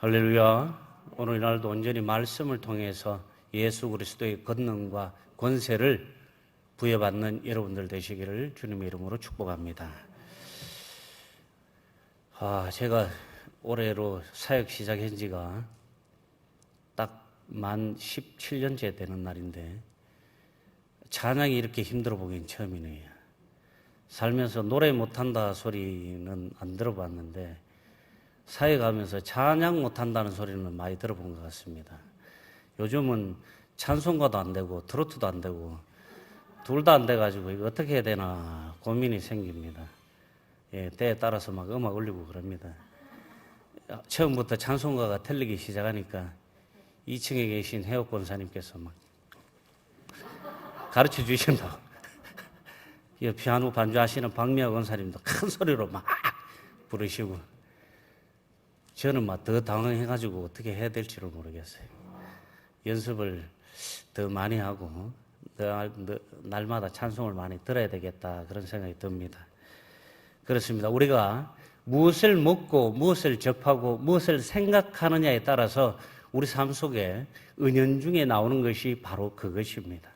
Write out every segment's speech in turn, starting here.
할렐루야. 오늘날도 온전히 말씀을 통해서 예수 그리스도의 권능과 권세를 부여받는 여러분들 되시기를 주님의 이름으로 축복합니다. 제가 올해로 사역 시작한 지가 딱 만 17년째 되는 날인데 찬양이 이렇게 힘들어 보긴 처음이네요. 살면서 노래 못한다 소리는 안 들어봤는데 사역하면서 찬양 못한다는 소리는 많이 들어본 것 같습니다. 요즘은 찬송가도 안 되고 트로트도 안 되고 둘 다 안 돼가지고 이거 어떻게 해야 되나 고민이 생깁니다. 때에 따라서 막 음악 올리고 그럽니다. 처음부터 찬송가가 틀리기 시작하니까 2층에 계신 해옥 권사님께서 막 가르쳐 주신다고. 피아노 반주하시는 박미아 권사님도 큰 소리로 막 부르시고 저는 막 더 당황해가지고 어떻게 해야 될지를 모르겠어요. 연습을 더 많이 하고 날마다 찬송을 많이 들어야 되겠다 그런 생각이 듭니다. 그렇습니다. 우리가 무엇을 먹고 무엇을 접하고 무엇을 생각하느냐에 따라서 우리 삶 속에 은연중에 나오는 것이 바로 그것입니다.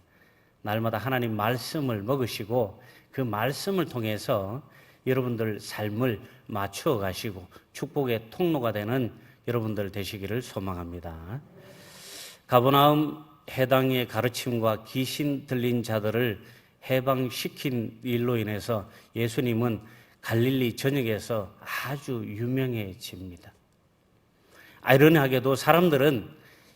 날마다 하나님 말씀을 먹으시고 그 말씀을 통해서 여러분들 삶을 맞추어 가시고 축복의 통로가 되는 여러분들 되시기를 소망합니다. 가버나움 해당의 가르침과 귀신 들린 자들을 해방시킨 일로 인해서 예수님은 갈릴리 전역에서 아주 유명해집니다. 아이러니하게도 사람들은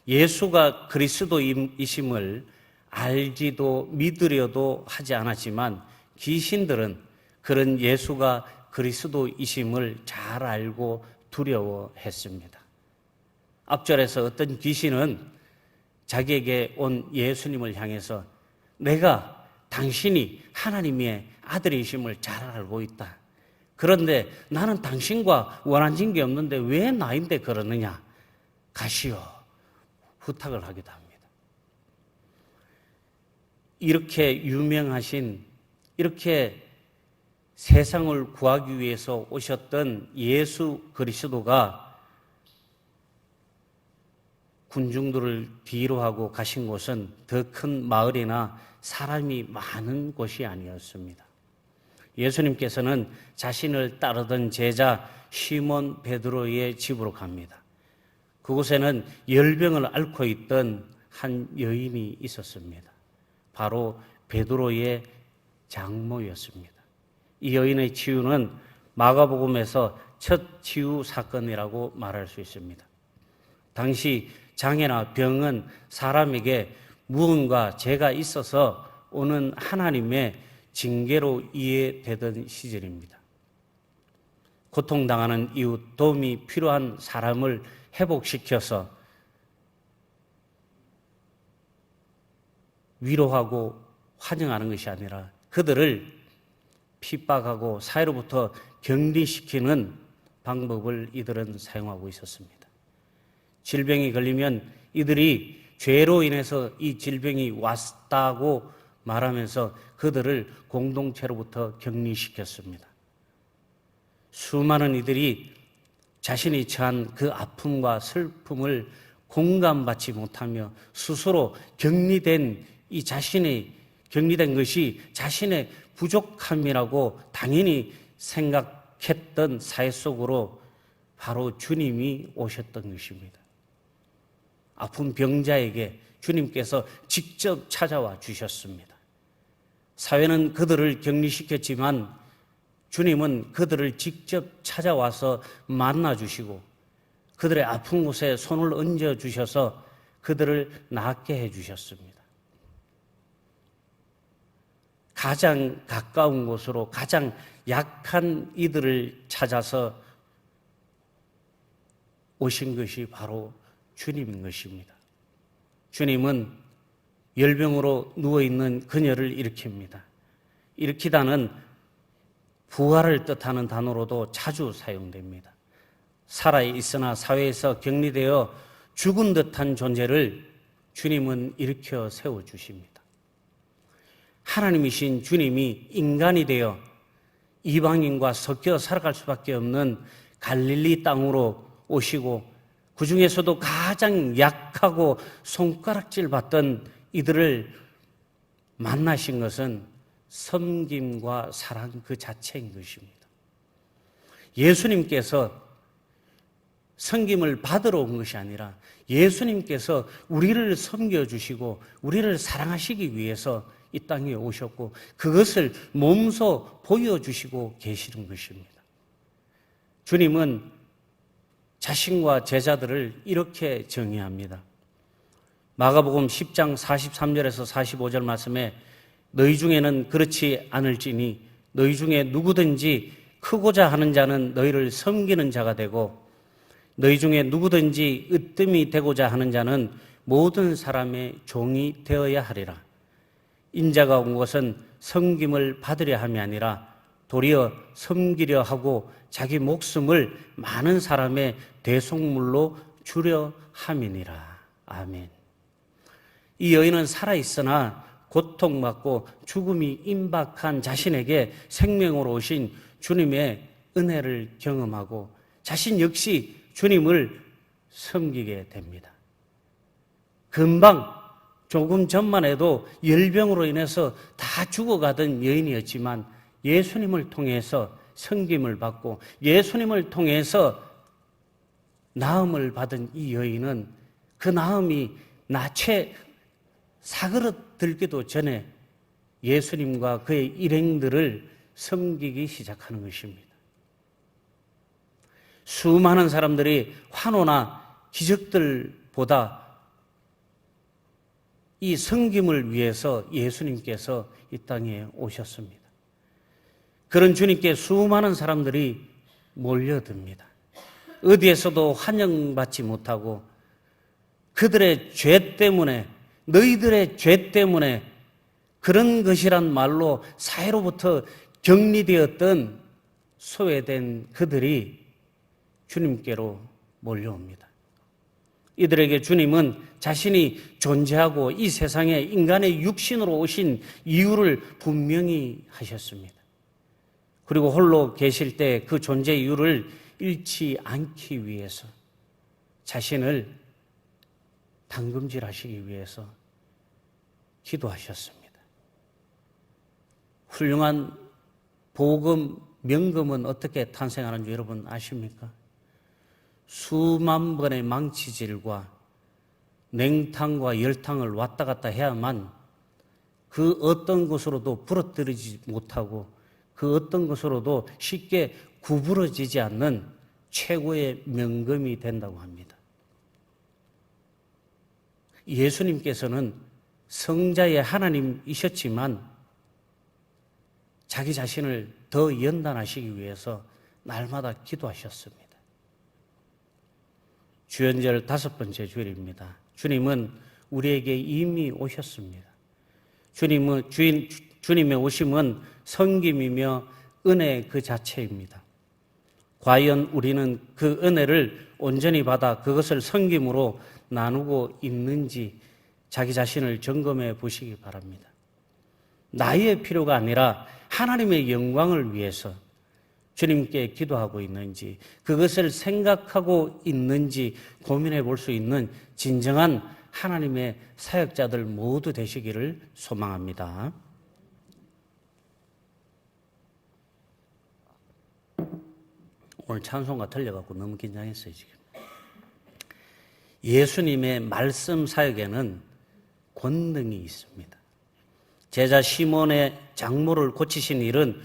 예수가 그리스도이심을 알지도 믿으려도 하지 않았지만 귀신들은 그런 예수가 그리스도이심을 잘 알고 두려워했습니다. 앞절에서 어떤 귀신은 자기에게 온 예수님을 향해서 내가 당신이 하나님의 아들이심을 잘 알고 있다. 그런데 나는 당신과 원한진 게 없는데 왜 나인데 그러느냐? 가시오. 부탁을 하기도 합니다. 이렇게 유명하신, 이렇게 세상을 구하기 위해서 오셨던 예수 그리스도가 군중들을 뒤로 하고 가신 곳은 더 큰 마을이나 사람이 많은 곳이 아니었습니다. 예수님께서는 자신을 따르던 제자 시몬 베드로의 집으로 갑니다. 그곳에는 열병을 앓고 있던 한 여인이 있었습니다. 바로 베드로의 장모였습니다. 이 여인의 치유는 마가복음에서 첫 치유 사건이라고 말할 수 있습니다. 당시 장애나 병은 사람에게 무언가 죄가 있어서 오는 하나님의 징계로 이해되던 시절입니다. 고통당하는 이웃, 도움이 필요한 사람을 회복시켜서 위로하고 환영하는 것이 아니라 그들을 핍박하고 사회로부터 격리시키는 방법을 이들은 사용하고 있었습니다. 질병이 걸리면 이들이 죄로 인해서 이 질병이 왔다고 말하면서 그들을 공동체로부터 격리시켰습니다. 수많은 이들이 자신이 처한 그 아픔과 슬픔을 공감받지 못하며 스스로 격리된 이 자신의 격리된 것이 자신의 부족함이라고 당연히 생각했던 사회 속으로 바로 주님이 오셨던 것입니다. 아픈 병자에게 주님께서 직접 찾아와 주셨습니다. 사회는 그들을 격리시켰지만 주님은 그들을 직접 찾아와서 만나주시고 그들의 아픈 곳에 손을 얹어주셔서 그들을 낫게 해주셨습니다. 가장 가까운 곳으로 가장 약한 이들을 찾아서 오신 것이 바로 주님인 것입니다. 주님은 열병으로 누워있는 그녀를 일으킵니다. 일으키다는 부활을 뜻하는 단어로도 자주 사용됩니다. 살아있으나 사회에서 격리되어 죽은 듯한 존재를 주님은 일으켜 세워주십니다. 하나님이신 주님이 인간이 되어 이방인과 섞여 살아갈 수밖에 없는 갈릴리 땅으로 오시고 그 중에서도 가장 약하고 손가락질 받던 이들을 만나신 것은 섬김과 사랑 그 자체인 것입니다. 예수님께서 섬김을 받으러 온 것이 아니라 예수님께서 우리를 섬겨주시고 우리를 사랑하시기 위해서 이 땅에 오셨고 그것을 몸소 보여주시고 계시는 것입니다. 주님은 자신과 제자들을 이렇게 정의합니다. 마가복음 10장 43절에서 45절 말씀에 너희 중에는 그렇지 않을지니 너희 중에 누구든지 크고자 하는 자는 너희를 섬기는 자가 되고 너희 중에 누구든지 으뜸이 되고자 하는 자는 모든 사람의 종이 되어야 하리라. 인자가 온 것은 섬김을 받으려 함이 아니라 도리어 섬기려 하고 자기 목숨을 많은 사람의 대속물로 주려 함이니라. 아멘. 이 여인은 살아있으나 고통받고 죽음이 임박한 자신에게 생명으로 오신 주님의 은혜를 경험하고 자신 역시 주님을 섬기게 됩니다. 금방 조금 전만 해도 열병으로 인해서 다 죽어가던 여인이었지만 예수님을 통해서 섬김을 받고 예수님을 통해서 나음을 받은 이 여인은 그 나음이 나체 사그릇 들기도 전에 예수님과 그의 일행들을 섬기기 시작하는 것입니다. 수많은 사람들이 환호나 기적들보다 이 섬김을 위해서 예수님께서 이 땅에 오셨습니다. 그런 주님께 수많은 사람들이 몰려듭니다. 어디에서도 환영받지 못하고 그들의 죄 때문에 너희들의 죄 때문에 그런 것이란 말로 사회로부터 격리되었던 소외된 그들이 주님께로 몰려옵니다. 이들에게 주님은 자신이 존재하고 이 세상에 인간의 육신으로 오신 이유를 분명히 하셨습니다. 그리고 홀로 계실 때 그 존재 이유를 잃지 않기 위해서 자신을 담금질하시기 위해서 기도하셨습니다. 훌륭한 복음, 명금은 어떻게 탄생하는지 여러분 아십니까? 수만 번의 망치질과 냉탕과 열탕을 왔다 갔다 해야만 그 어떤 것으로도 부러뜨리지 못하고 그 어떤 것으로도 쉽게 구부러지지 않는 최고의 명금이 된다고 합니다. 예수님께서는 성자의 하나님이셨지만 자기 자신을 더 연단하시기 위해서 날마다 기도하셨습니다. 주연절 5번째 주일입니다. 주님은 우리에게 이미 오셨습니다. 주님의 오심은 섬김이며 은혜 그 자체입니다. 과연 우리는 그 은혜를 온전히 받아 그것을 섬김으로 나누고 있는지 자기 자신을 점검해 보시기 바랍니다. 나의 필요가 아니라 하나님의 영광을 위해서 주님께 기도하고 있는지 그것을 생각하고 있는지 고민해 볼 수 있는 진정한 하나님의 사역자들 모두 되시기를 소망합니다. 오늘 찬송가 들려갖고 너무 긴장했어요 지금. 예수님의 말씀 사역에는 권능이 있습니다. 제자 시몬의 장모를 고치신 일은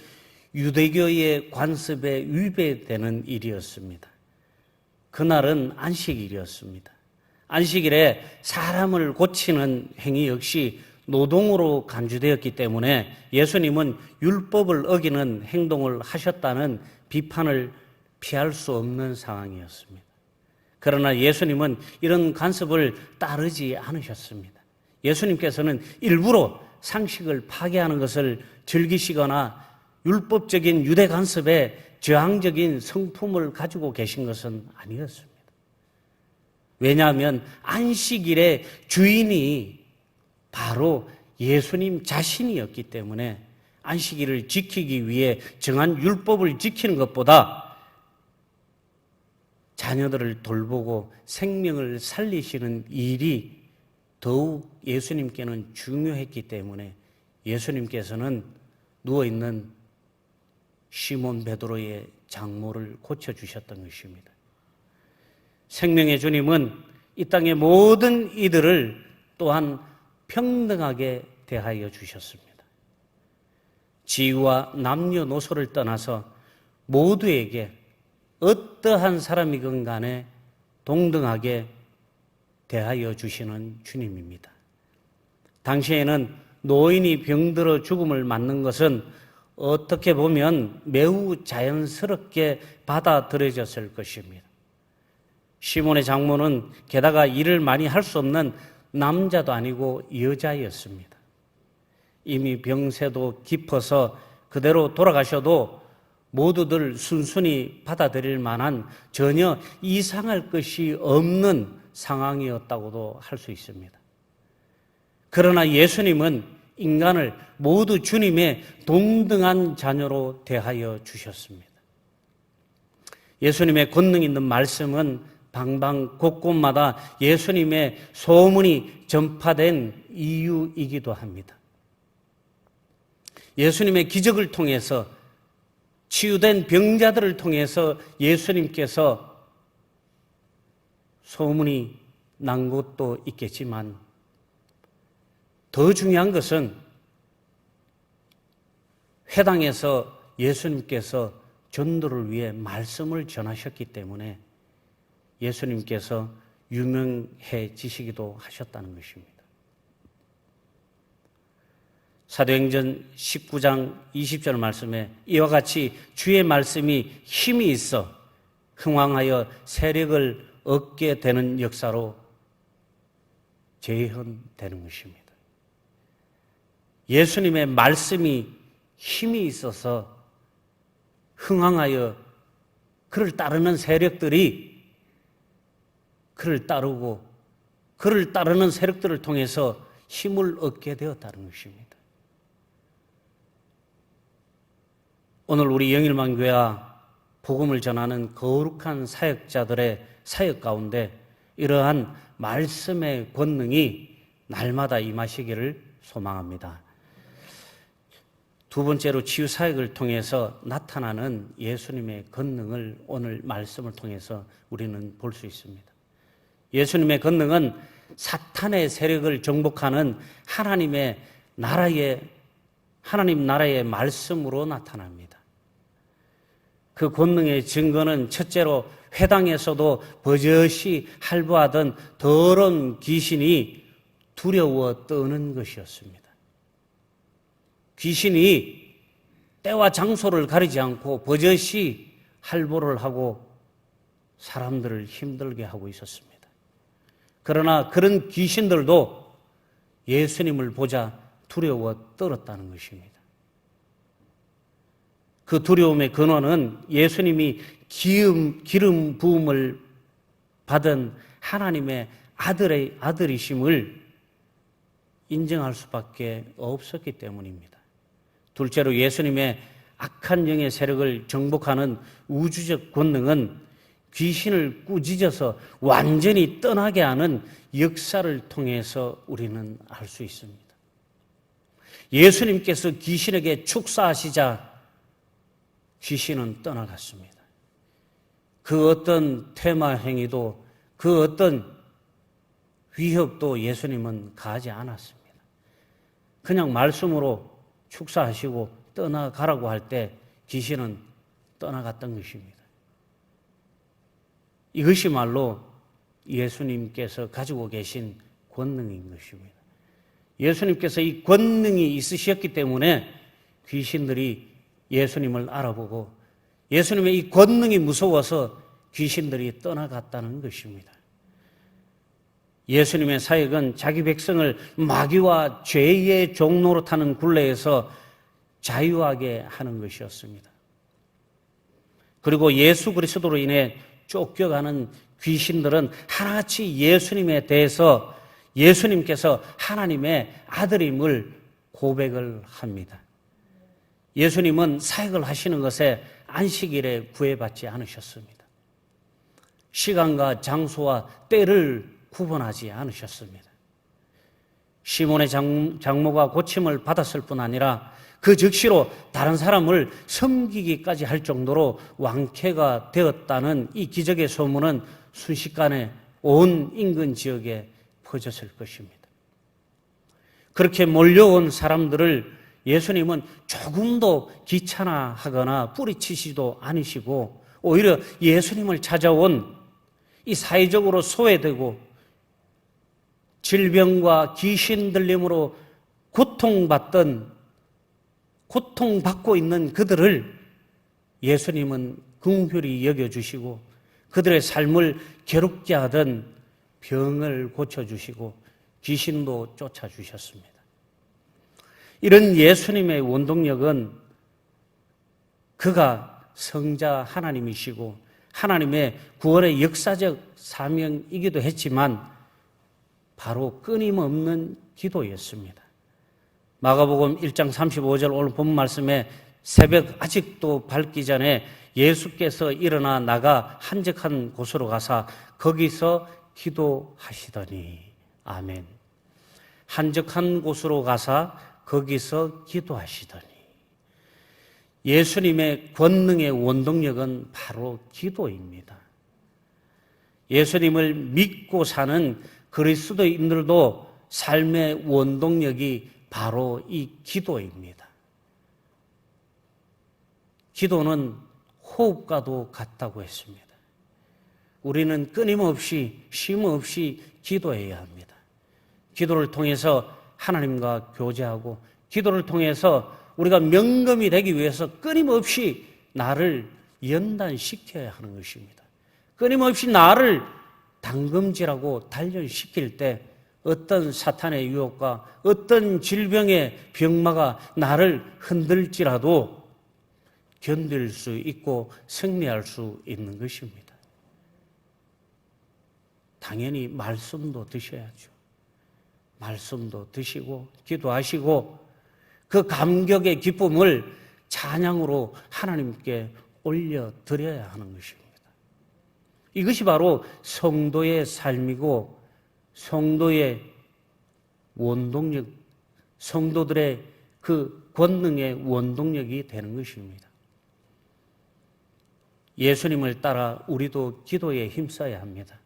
유대교의 관습에 위배되는 일이었습니다. 그날은 안식일이었습니다. 안식일에 사람을 고치는 행위 역시 노동으로 간주되었기 때문에 예수님은 율법을 어기는 행동을 하셨다는 비판을 피할 수 없는 상황이었습니다. 그러나 예수님은 이런 관습을 따르지 않으셨습니다. 예수님께서는 일부러 상식을 파괴하는 것을 즐기시거나 율법적인 유대 관습에 저항적인 성품을 가지고 계신 것은 아니었습니다. 왜냐하면 안식일의 주인이 바로 예수님 자신이었기 때문에 안식일을 지키기 위해 정한 율법을 지키는 것보다 자녀들을 돌보고 생명을 살리시는 일이 더욱 예수님께는 중요했기 때문에 예수님께서는 누워있는 시몬 베드로의 장모를 고쳐주셨던 것입니다. 생명의 주님은 이 땅의 모든 이들을 또한 평등하게 대하여 주셨습니다. 지위와 남녀노소를 떠나서 모두에게 어떠한 사람이건 간에 동등하게 대하여 주시는 주님입니다. 당시에는 노인이 병들어 죽음을 맞는 것은 어떻게 보면 매우 자연스럽게 받아들여졌을 것입니다. 시몬의 장모는 게다가 일을 많이 할 수 없는 남자도 아니고 여자였습니다. 이미 병세도 깊어서 그대로 돌아가셔도 모두들 순순히 받아들일 만한 전혀 이상할 것이 없는 상황이었다고도 할 수 있습니다. 그러나 예수님은 인간을 모두 주님의 동등한 자녀로 대하여 주셨습니다. 예수님의 권능 있는 말씀은 방방곳곳마다 예수님의 소문이 전파된 이유이기도 합니다. 예수님의 기적을 통해서 치유된 병자들을 통해서 예수님께서 소문이 난 곳도 있겠지만 더 중요한 것은 회당에서 예수님께서 전도를 위해 말씀을 전하셨기 때문에 예수님께서 유명해지시기도 하셨다는 것입니다. 사도행전 19장 20절 말씀에 이와 같이 주의 말씀이 힘이 있어 흥왕하여 세력을 얻게 되는 역사로 재현되는 것입니다. 예수님의 말씀이 힘이 있어서 흥왕하여 그를 따르는 세력들이 그를 따르고 그를 따르는 세력들을 통해서 힘을 얻게 되었다는 것입니다. 오늘 우리 영일만교회와 복음을 전하는 거룩한 사역자들의 사역 가운데 이러한 말씀의 권능이 날마다 임하시기를 소망합니다. 두 번째로 치유 사역을 통해서 나타나는 예수님의 권능을 오늘 말씀을 통해서 우리는 볼 수 있습니다. 예수님의 권능은 사탄의 세력을 정복하는 하나님 나라의 말씀으로 나타납니다. 그 권능의 증거는 첫째로 회당에서도 버젓이 할부하던 더러운 귀신이 두려워 떠는 것이었습니다. 귀신이 때와 장소를 가리지 않고 버젓이 할보를 하고 사람들을 힘들게 하고 있었습니다. 그러나 그런 귀신들도 예수님을 보자 두려워 떨었다는 것입니다. 그 두려움의 근원은 예수님이 기름 부음을 받은 하나님의 아들이심을 인정할 수밖에 없었기 때문입니다. 둘째로 예수님의 악한 영의 세력을 정복하는 우주적 권능은 귀신을 꾸짖어서 완전히 떠나게 하는 역사를 통해서 우리는 알 수 있습니다. 예수님께서 귀신에게 축사하시자 귀신은 떠나갔습니다. 그 어떤 퇴마 행위도 그 어떤 위협도 예수님은 가하지 않았습니다. 그냥 말씀으로 축사하시고 떠나가라고 할 때 귀신은 떠나갔던 것입니다. 이것이 말로 예수님께서 가지고 계신 권능인 것입니다. 예수님께서 이 권능이 있으셨기 때문에 귀신들이 예수님을 알아보고 예수님의 이 권능이 무서워서 귀신들이 떠나갔다는 것입니다. 예수님의 사역은 자기 백성을 마귀와 죄의 종로로 타는 굴레에서 자유하게 하는 것이었습니다. 그리고 예수 그리스도로 인해 쫓겨가는 귀신들은 하나같이 예수님에 대해서 예수님께서 하나님의 아들임을 고백을 합니다. 예수님은 사역을 하시는 것에 안식일에 구애받지 않으셨습니다. 시간과 장소와 때를 구분하지 않으셨습니다. 시몬의 장모가 고침을 받았을 뿐 아니라 그 즉시로 다른 사람을 섬기기까지 할 정도로 왕쾌가 되었다는 이 기적의 소문은 순식간에 온 인근 지역에 퍼졌을 것입니다. 그렇게 몰려온 사람들을 예수님은 조금도 귀찮아하거나 뿌리치지도 않으시고 오히려 예수님을 찾아온 이 사회적으로 소외되고 질병과 귀신 들림으로 고통받고 있는 그들을 예수님은 긍휼히 여겨주시고 그들의 삶을 괴롭게 하던 병을 고쳐주시고 귀신도 쫓아주셨습니다. 이런 예수님의 원동력은 그가 성자 하나님이시고 하나님의 구원의 역사적 사명이기도 했지만 바로 끊임없는 기도였습니다. 마가복음 1장 35절 오늘 본 말씀에 새벽 아직도 밝기 전에 예수께서 일어나 나가 한적한 곳으로 가사 거기서 기도하시더니 아멘. 한적한 곳으로 가사 거기서 기도하시더니 예수님의 권능의 원동력은 바로 기도입니다. 예수님을 믿고 사는 그리스도인들도 삶의 원동력이 바로 이 기도입니다. 기도는 호흡과도 같다고 했습니다. 우리는 끊임없이 쉼없이 기도해야 합니다. 기도를 통해서 하나님과 교제하고 기도를 통해서 우리가 명금이 되기 위해서 끊임없이 나를 연단시켜야 하는 것입니다. 끊임없이 나를 당금질하고 단련시킬 때 어떤 사탄의 유혹과 어떤 질병의 병마가 나를 흔들지라도 견딜 수 있고 승리할 수 있는 것입니다. 당연히 말씀도 드셔야죠. 말씀도 드시고 기도하시고 그 감격의 기쁨을 찬양으로 하나님께 올려드려야 하는 것입니다. 이것이 바로 성도의 삶이고 성도의 원동력, 성도들의 그 권능의 원동력이 되는 것입니다. 예수님을 따라 우리도 기도에 힘써야 합니다.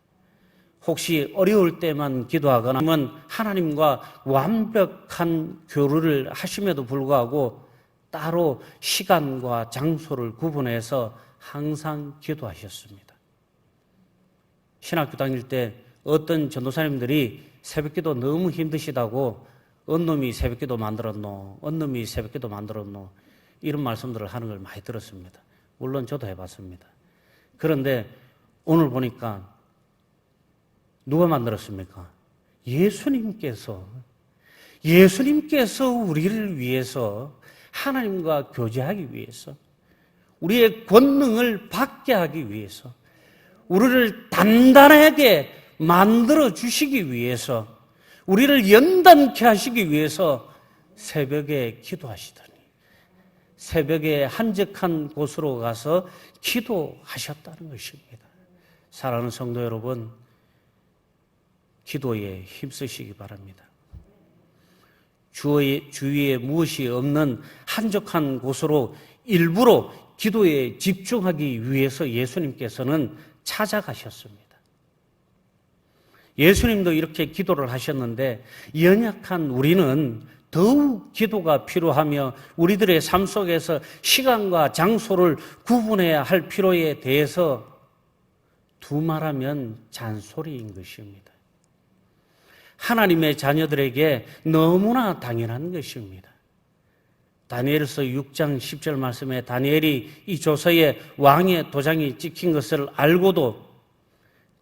혹시 어려울 때만 기도하거나 하나님과 완벽한 교류를 하심에도 불구하고 따로 시간과 장소를 구분해서 항상 기도하셨습니다. 신학교 다닐 때 어떤 전도사님들이 새벽기도 너무 힘드시다고 언놈이 새벽기도 만들었노, 언놈이 새벽기도 만들었노 이런 말씀들을 하는 걸 많이 들었습니다. 물론 저도 해봤습니다. 그런데 오늘 보니까 누가 만들었습니까? 예수님께서 우리를 위해서 하나님과 교제하기 위해서 우리의 권능을 받게 하기 위해서 우리를 단단하게 만들어 주시기 위해서 우리를 연단케 하시기 위해서 새벽에 기도하시더니 새벽에 한적한 곳으로 가서 기도하셨다는 것입니다. 사랑하는 성도 여러분, 기도에 힘쓰시기 바랍니다. 주위에 무엇이 없는 한적한 곳으로 일부러 기도에 집중하기 위해서 예수님께서는 찾아가셨습니다. 예수님도 이렇게 기도를 하셨는데 연약한 우리는 더욱 기도가 필요하며 우리들의 삶 속에서 시간과 장소를 구분해야 할 필요에 대해서 두말하면 잔소리인 것입니다. 하나님의 자녀들에게 너무나 당연한 것입니다. 다니엘서 6장 10절 말씀에 다니엘이 이 조서에 왕의 도장이 찍힌 것을 알고도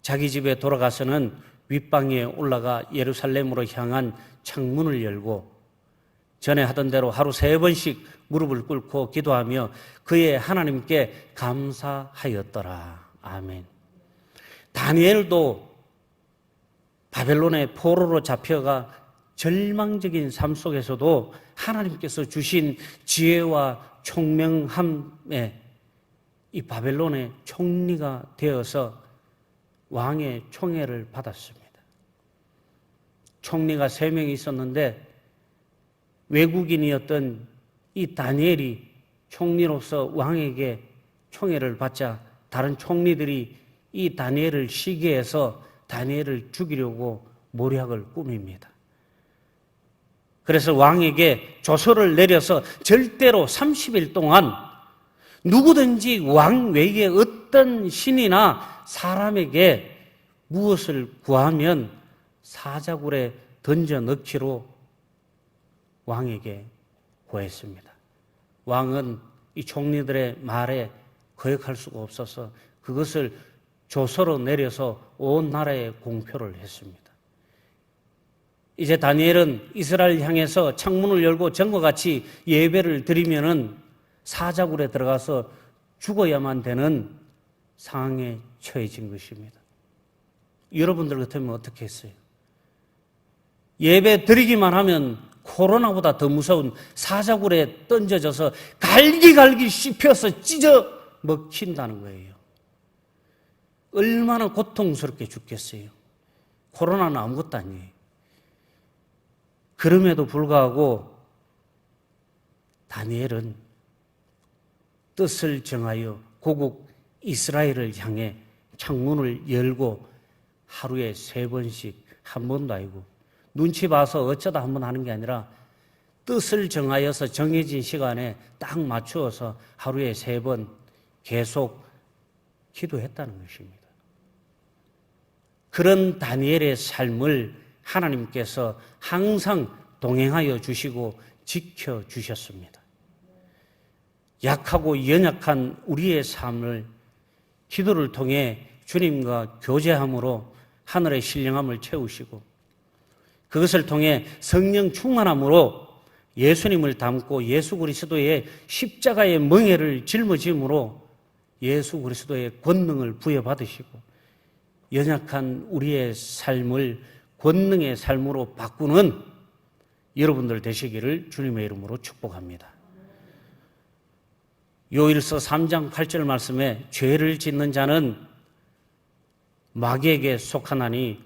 자기 집에 돌아가서는 윗방에 올라가 예루살렘으로 향한 창문을 열고 전에 하던 대로 하루 3번씩 무릎을 꿇고 기도하며 그의 하나님께 감사하였더라. 아멘. 다니엘도 바벨론의 포로로 잡혀가 절망적인 삶 속에서도 하나님께서 주신 지혜와 총명함에 이 바벨론의 총리가 되어서 왕의 총애를 받았습니다. 총리가 3명이 있었는데 외국인이었던 이 다니엘이 총리로서 왕에게 총애를 받자 다른 총리들이 이 다니엘을 시기해서 다니엘을 죽이려고 모략을 꾸밉니다. 그래서 왕에게 조서를 내려서 절대로 30일 동안 누구든지 왕 외에 어떤 신이나 사람에게 무엇을 구하면 사자굴에 던져 넣기로 왕에게 고했습니다. 왕은 이 총리들의 말에 거역할 수가 없어서 그것을 조서로 내려서 온 나라에 공표를 했습니다. 이제 다니엘은 이스라엘 향해서 창문을 열고 전과 같이 예배를 드리면은 사자굴에 들어가서 죽어야만 되는 상황에 처해진 것입니다. 여러분들 같으면 어떻게 했어요? 예배 드리기만 하면 코로나보다 더 무서운 사자굴에 던져져서 갈기갈기 씹혀서 찢어 먹힌다는 거예요. 얼마나 고통스럽게 죽겠어요. 코로나는 아무것도 아니에요. 그럼에도 불구하고 다니엘은 뜻을 정하여 고국 이스라엘을 향해 창문을 열고 하루에 3번씩, 한 번도 아니고 눈치 봐서 어쩌다 한 번 하는 게 아니라 뜻을 정하여서 정해진 시간에 딱 맞추어서 하루에 3번 계속 기도했다는 것입니다. 그런 다니엘의 삶을 하나님께서 항상 동행하여 주시고 지켜주셨습니다. 약하고 연약한 우리의 삶을 기도를 통해 주님과 교제함으로 하늘의 신령함을 채우시고 그것을 통해 성령 충만함으로 예수님을 닮고 예수 그리스도의 십자가의 멍에를 짊어짐으로 예수 그리스도의 권능을 부여받으시고 연약한 우리의 삶을 권능의 삶으로 바꾸는 여러분들 되시기를 주님의 이름으로 축복합니다. 요일서 3장 8절 말씀에 죄를 짓는 자는 마귀에게 속하나니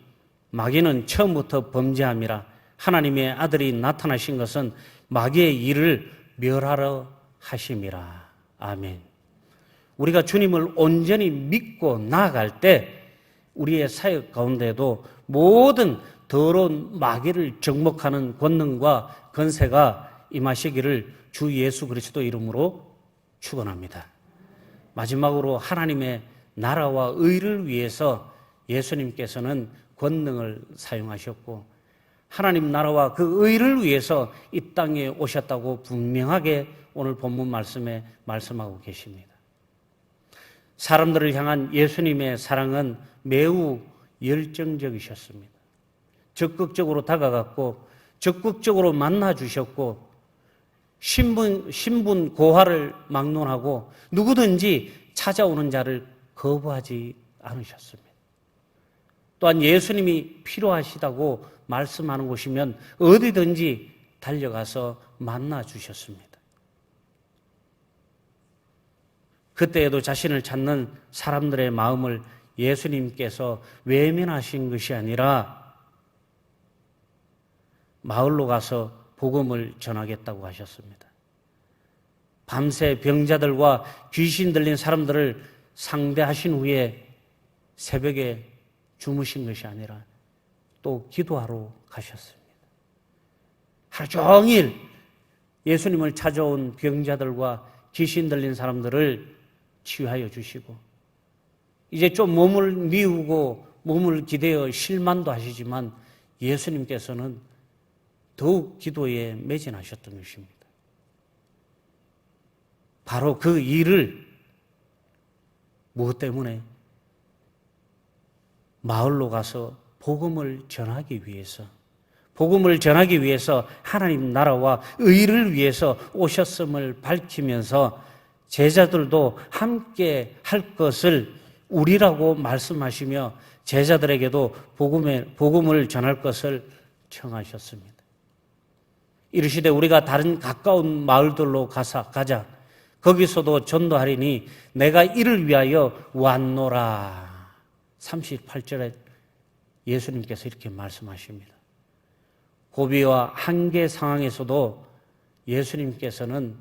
마귀는 처음부터 범죄함이라. 하나님의 아들이 나타나신 것은 마귀의 일을 멸하러 하심이라. 아멘. 우리가 주님을 온전히 믿고 나아갈 때 우리의 사역 가운데도 모든 더러운 마귀를 정복하는 권능과 권세가 임하시기를 주 예수 그리스도 이름으로 축원합니다. 마지막으로 하나님의 나라와 의를 위해서 예수님께서는 권능을 사용하셨고 하나님 나라와 그 의를 위해서 이 땅에 오셨다고 분명하게 오늘 본문 말씀에 말씀하고 계십니다. 사람들을 향한 예수님의 사랑은 매우 열정적이셨습니다. 적극적으로 다가갔고 적극적으로 만나주셨고 신분 고하를 막론하고 누구든지 찾아오는 자를 거부하지 않으셨습니다. 또한 예수님이 필요하시다고 말씀하는 곳이면 어디든지 달려가서 만나주셨습니다. 그때에도 자신을 찾는 사람들의 마음을 예수님께서 외면하신 것이 아니라 마을로 가서 복음을 전하겠다고 하셨습니다. 밤새 병자들과 귀신 들린 사람들을 상대하신 후에 새벽에 주무신 것이 아니라 또 기도하러 가셨습니다. 하루 종일 예수님을 찾아온 병자들과 귀신 들린 사람들을 치유하여 주시고 이제 좀 몸을 미우고 몸을 기대어 실만도 하시지만 예수님께서는 더욱 기도에 매진하셨던 것입니다. 바로 그 일을 무엇 때문에? 마을로 가서 복음을 전하기 위해서 하나님 나라와 의를 위해서 오셨음을 밝히면서 제자들도 함께 할 것을 우리라고 말씀하시며 제자들에게도 복음을 전할 것을 청하셨습니다. 이르시되 우리가 다른 가까운 마을들로 가자. 거기서도 전도하리니 내가 이를 위하여 왔노라. 38절에 예수님께서 이렇게 말씀하십니다. 고비와 한계 상황에서도 예수님께서는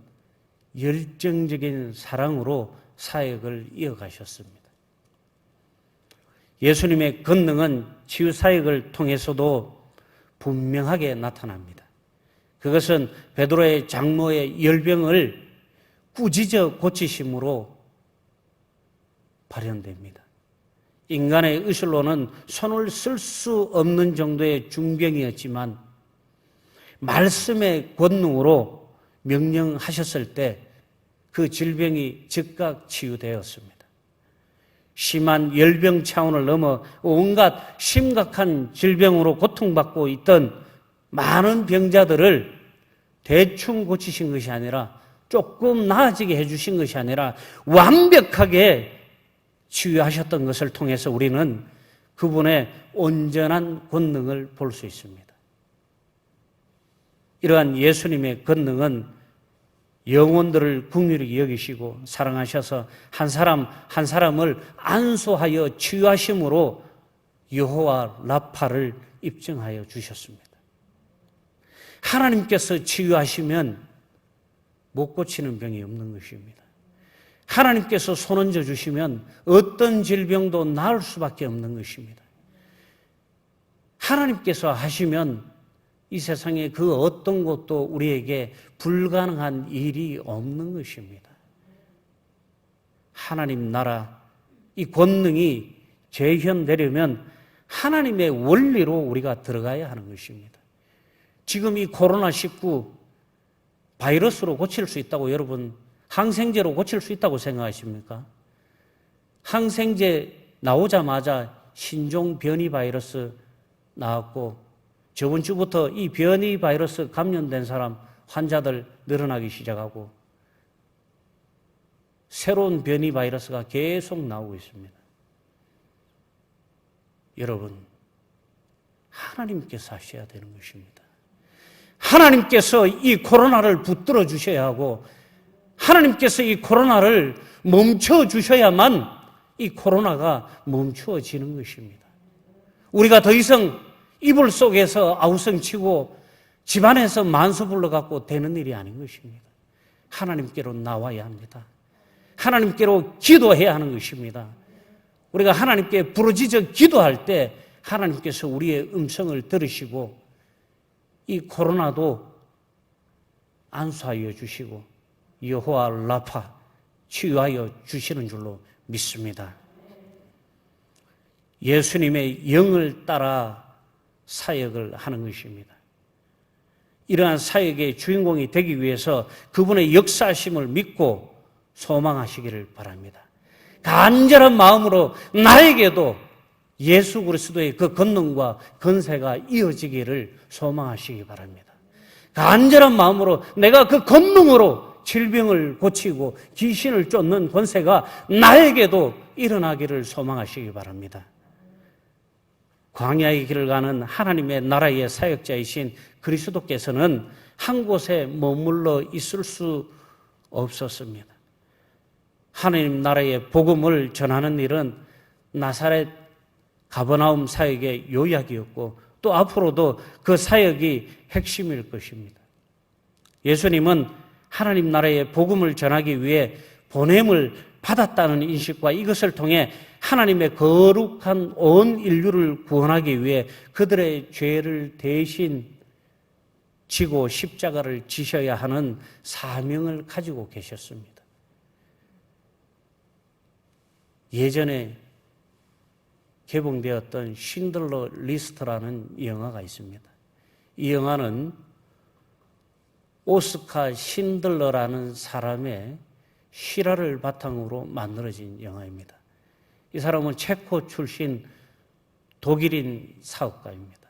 열정적인 사랑으로 사역을 이어가셨습니다. 예수님의 권능은 치유 사역을 통해서도 분명하게 나타납니다. 그것은 베드로의 장모의 열병을 꾸짖어 고치심으로 발현됩니다. 인간의 의술로는 손을 쓸 수 없는 정도의 중병이었지만 말씀의 권능으로 명령하셨을 때 그 질병이 즉각 치유되었습니다. 심한 열병 차원을 넘어 온갖 심각한 질병으로 고통받고 있던 많은 병자들을 대충 고치신 것이 아니라 조금 나아지게 해주신 것이 아니라 완벽하게 치유하셨던 것을 통해서 우리는 그분의 온전한 권능을 볼 수 있습니다. 이러한 예수님의 권능은 영혼들을 긍휼히 여기시고 사랑하셔서 한 사람 한 사람을 안수하여 치유하심으로 여호와 라파를 입증하여 주셨습니다. 하나님께서 치유하시면 못 고치는 병이 없는 것입니다. 하나님께서 손 얹어 주시면 어떤 질병도 나을 수밖에 없는 것입니다. 하나님께서 하시면 이 세상에 그 어떤 것도 우리에게 불가능한 일이 없는 것입니다. 하나님 나라, 이 권능이 재현되려면 하나님의 원리로 우리가 들어가야 하는 것입니다. 지금 이 코로나19 바이러스로 고칠 수 있다고 여러분 항생제로 고칠 수 있다고 생각하십니까? 항생제 나오자마자 신종 변이 바이러스 나왔고 저번 주부터 이 변이 바이러스 감염된 사람 환자들 늘어나기 시작하고 새로운 변이 바이러스가 계속 나오고 있습니다. 여러분, 하나님께서 하셔야 되는 것입니다. 하나님께서 이 코로나를 붙들어 주셔야 하고 하나님께서 이 코로나를 멈춰 주셔야만 이 코로나가 멈추어지는 것입니다. 우리가 더 이상 이불 속에서 아우성치고 집안에서 만수 불러갖고 되는 일이 아닌 것입니다. 하나님께로 나와야 합니다. 하나님께로 기도해야 하는 것입니다. 우리가 하나님께 부르짖어 기도할 때 하나님께서 우리의 음성을 들으시고 이 코로나도 안수하여 주시고 여호와 라파 치유하여 주시는 줄로 믿습니다. 예수님의 영을 따라 사역을 하는 것입니다. 이러한 사역의 주인공이 되기 위해서 그분의 역사심을 믿고 소망하시기를 바랍니다. 간절한 마음으로 나에게도 예수 그리스도의 그 권능과 권세가 이어지기를 소망하시기 바랍니다. 간절한 마음으로 내가 그 권능으로 질병을 고치고 귀신을 쫓는 권세가 나에게도 일어나기를 소망하시기 바랍니다. 광야의 길을 가는 하나님의 나라의 사역자이신 그리스도께서는 한 곳에 머물러 있을 수 없었습니다. 하나님 나라의 복음을 전하는 일은 나사렛 가버나움 사역의 요약이었고 또 앞으로도 그 사역이 핵심일 것입니다. 예수님은 하나님 나라의 복음을 전하기 위해 보냄을 받았다는 인식과 이것을 통해 하나님의 거룩한 온 인류를 구원하기 위해 그들의 죄를 대신 지고 십자가를 지셔야 하는 사명을 가지고 계셨습니다. 예전에 개봉되었던 신들러 리스트라는 영화가 있습니다. 이 영화는 오스카 신들러라는 사람의 실화를 바탕으로 만들어진 영화입니다. 이 사람은 체코 출신 독일인 사업가입니다.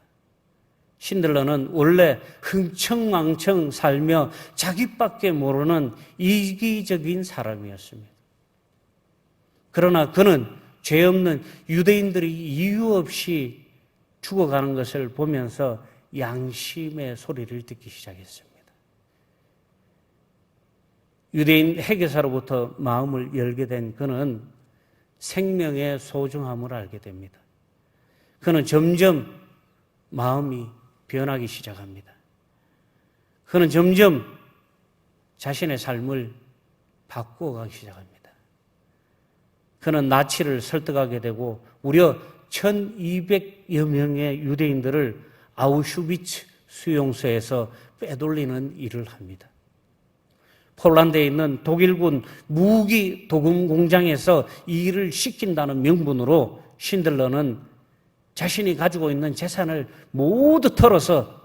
신들러는 원래 흥청망청 살며 자기밖에 모르는 이기적인 사람이었습니다. 그러나 그는 죄 없는 유대인들이 이유 없이 죽어가는 것을 보면서 양심의 소리를 듣기 시작했습니다. 유대인 회계사로부터 마음을 열게 된 그는 생명의 소중함을 알게 됩니다. 그는 점점 마음이 변하기 시작합니다. 그는 점점 자신의 삶을 바꾸어가기 시작합니다. 그는 나치를 설득하게 되고 무려 1200여 명의 유대인들을 아우슈비츠 수용소에서 빼돌리는 일을 합니다. 폴란드에 있는 독일군 무기 도금 공장에서 이 일을 시킨다는 명분으로 신들러는 자신이 가지고 있는 재산을 모두 털어서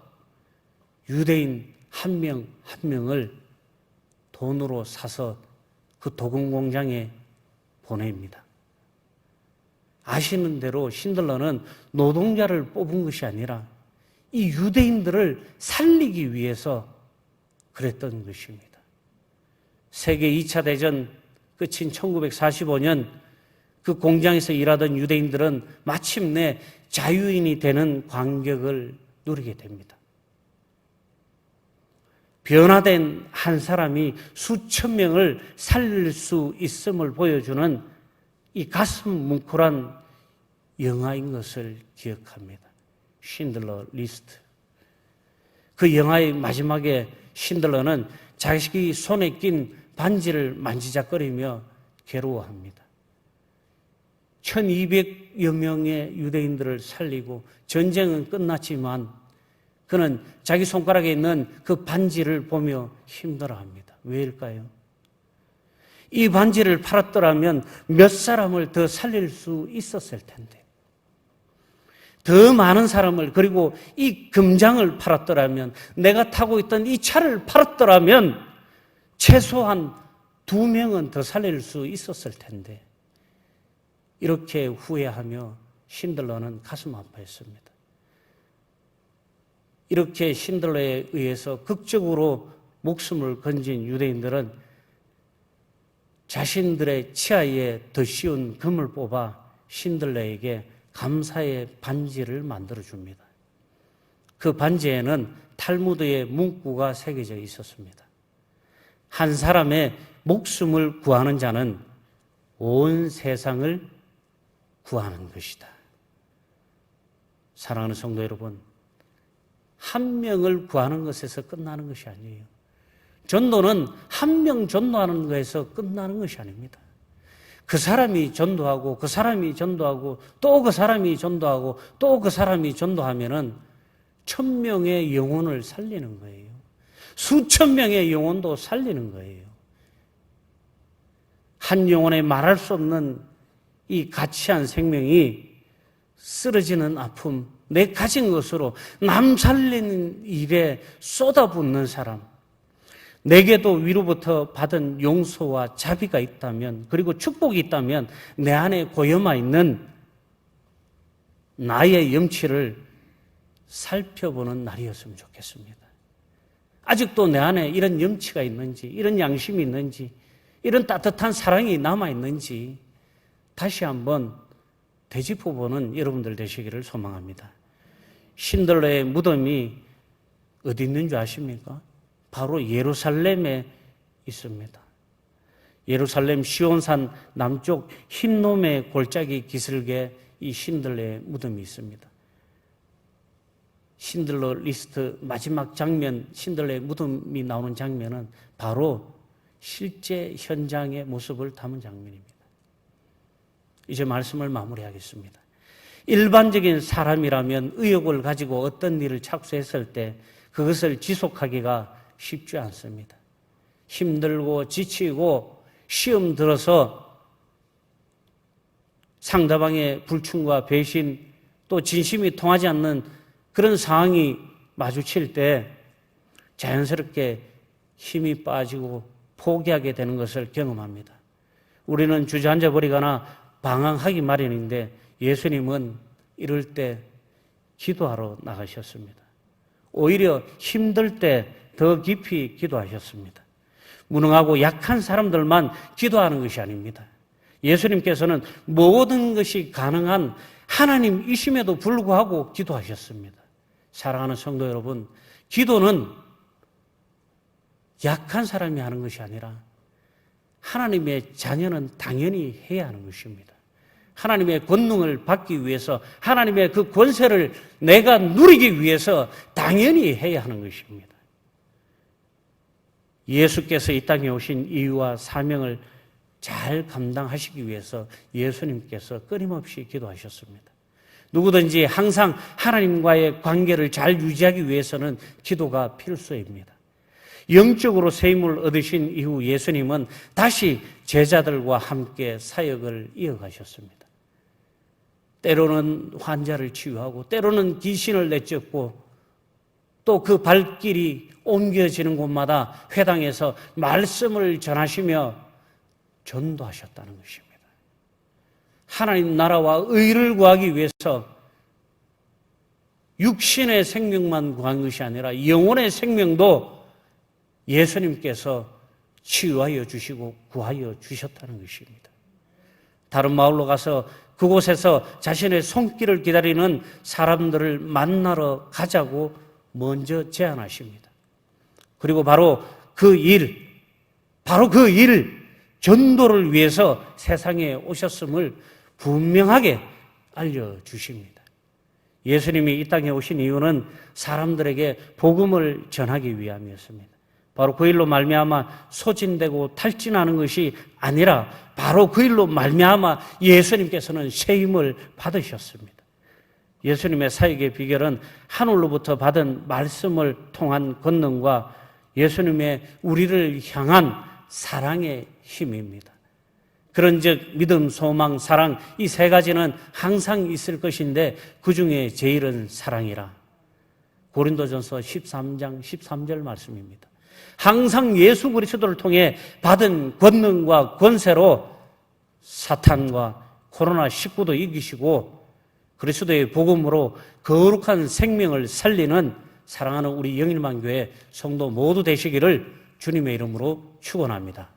유대인 한 명 한 명을 돈으로 사서 그 도금 공장에 보냅니다. 아시는 대로 신들러는 노동자를 뽑은 것이 아니라 이 유대인들을 살리기 위해서 그랬던 것입니다. 세계 2차 대전 끝인 1945년 그 공장에서 일하던 유대인들은 마침내 자유인이 되는 광격을 누리게 됩니다. 변화된 한 사람이 수천 명을 살릴 수 있음을 보여주는 이 가슴 뭉클한 영화인 것을 기억합니다. 신들러 리스트. 그 영화의 마지막에 신들러는 자식이 손에 낀 반지를 만지작거리며 괴로워합니다. 1200여 명의 유대인들을 살리고 전쟁은 끝났지만 그는 자기 손가락에 있는 그 반지를 보며 힘들어합니다. 왜일까요? 이 반지를 팔았더라면 몇 사람을 더 살릴 수 있었을 텐데, 더 많은 사람을, 그리고 이 금장을 팔았더라면, 내가 타고 있던 이 차를 팔았더라면 최소한 2명은 더 살릴 수 있었을 텐데, 이렇게 후회하며 신들러는 가슴 아파했습니다. 이렇게 신들러에 의해서 극적으로 목숨을 건진 유대인들은 자신들의 치아에 더 씌운 금을 뽑아 신들러에게 감사의 반지를 만들어줍니다. 그 반지에는 탈무드의 문구가 새겨져 있었습니다. 한 사람의 목숨을 구하는 자는 온 세상을 구하는 것이다. 사랑하는 성도 여러분, 한 명을 구하는 것에서 끝나는 것이 아니에요. 전도는 한 명 전도하는 것에서 끝나는 것이 아닙니다. 그 사람이 전도하고, 그 사람이 전도하고, 또 그 사람이 전도하고, 또 그 사람이 전도하면은 1000명의 영혼을 살리는 거예요. 수천 명의 영혼도 살리는 거예요. 한 영혼에 말할 수 없는 이 가치한 생명이 쓰러지는 아픔, 내 가진 것으로 남 살리는 일에 쏟아붓는 사람, 내게도 위로부터 받은 용서와 자비가 있다면, 그리고 축복이 있다면 내 안에 고여마 있는 나의 염치를 살펴보는 날이었으면 좋겠습니다. 아직도 내 안에 이런 염치가 있는지, 이런 양심이 있는지, 이런 따뜻한 사랑이 남아있는지 다시 한번 되짚어보는 여러분들 되시기를 소망합니다. 신들러의 무덤이 어디 있는 줄 아십니까? 바로 예루살렘에 있습니다. 예루살렘 시온산 남쪽 흰놈의 골짜기 기슭에 이 신들러의 무덤이 있습니다. 신들러 리스트 마지막 장면, 신들러의 무덤이 나오는 장면은 바로 실제 현장의 모습을 담은 장면입니다. 이제 말씀을 마무리하겠습니다. 일반적인 사람이라면 의욕을 가지고 어떤 일을 착수했을 때 그것을 지속하기가 쉽지 않습니다. 힘들고 지치고 시험 들어서 상대방의 불충과 배신, 또 진심이 통하지 않는 그런 상황이 마주칠 때 자연스럽게 힘이 빠지고 포기하게 되는 것을 경험합니다. 우리는 주저앉아 버리거나 방황하기 마련인데 예수님은 이럴 때 기도하러 나가셨습니다. 오히려 힘들 때 더 깊이 기도하셨습니다. 무능하고 약한 사람들만 기도하는 것이 아닙니다. 예수님께서는 모든 것이 가능한 하나님이심에도 불구하고 기도하셨습니다. 사랑하는 성도 여러분, 기도는 약한 사람이 하는 것이 아니라 하나님의 자녀는 당연히 해야 하는 것입니다. 하나님의 권능을 받기 위해서, 하나님의 그 권세를 내가 누리기 위해서 당연히 해야 하는 것입니다. 예수께서 이 땅에 오신 이유와 사명을 잘 감당하시기 위해서 예수님께서 끊임없이 기도하셨습니다. 누구든지 항상 하나님과의 관계를 잘 유지하기 위해서는 기도가 필수입니다. 영적으로 세임을 얻으신 이후 예수님은 다시 제자들과 함께 사역을 이어가셨습니다. 때로는 환자를 치유하고 때로는 귀신을 내쫓고 또 그 발길이 옮겨지는 곳마다 회당에서 말씀을 전하시며 전도하셨다는 것입니다. 하나님 나라와 의를 구하기 위해서 육신의 생명만 구한 것이 아니라 영혼의 생명도 예수님께서 치유하여 주시고 구하여 주셨다는 것입니다. 다른 마을로 가서 그곳에서 자신의 손길을 기다리는 사람들을 만나러 가자고 먼저 제안하십니다. 그리고 바로 그 일, 전도를 위해서 세상에 오셨음을 분명하게 알려주십니다. 예수님이 이 땅에 오신 이유는 사람들에게 복음을 전하기 위함이었습니다. 바로 그 일로 말미암아 소진되고 탈진하는 것이 아니라 바로 그 일로 말미암아 예수님께서는 세임을 받으셨습니다. 예수님의 사역의 비결은 하늘로부터 받은 말씀을 통한 권능과 예수님의 우리를 향한 사랑의 힘입니다. 그런즉 믿음, 소망, 사랑 이 세 가지는 항상 있을 것인데 그 중에 제일은 사랑이라. 고린도전서 13장 13절 말씀입니다. 항상 예수 그리스도를 통해 받은 권능과 권세로 사탄과 코로나19도 이기시고 그리스도의 복음으로 거룩한 생명을 살리는 사랑하는 우리 영일만교회 성도 모두 되시기를 주님의 이름으로 축원합니다.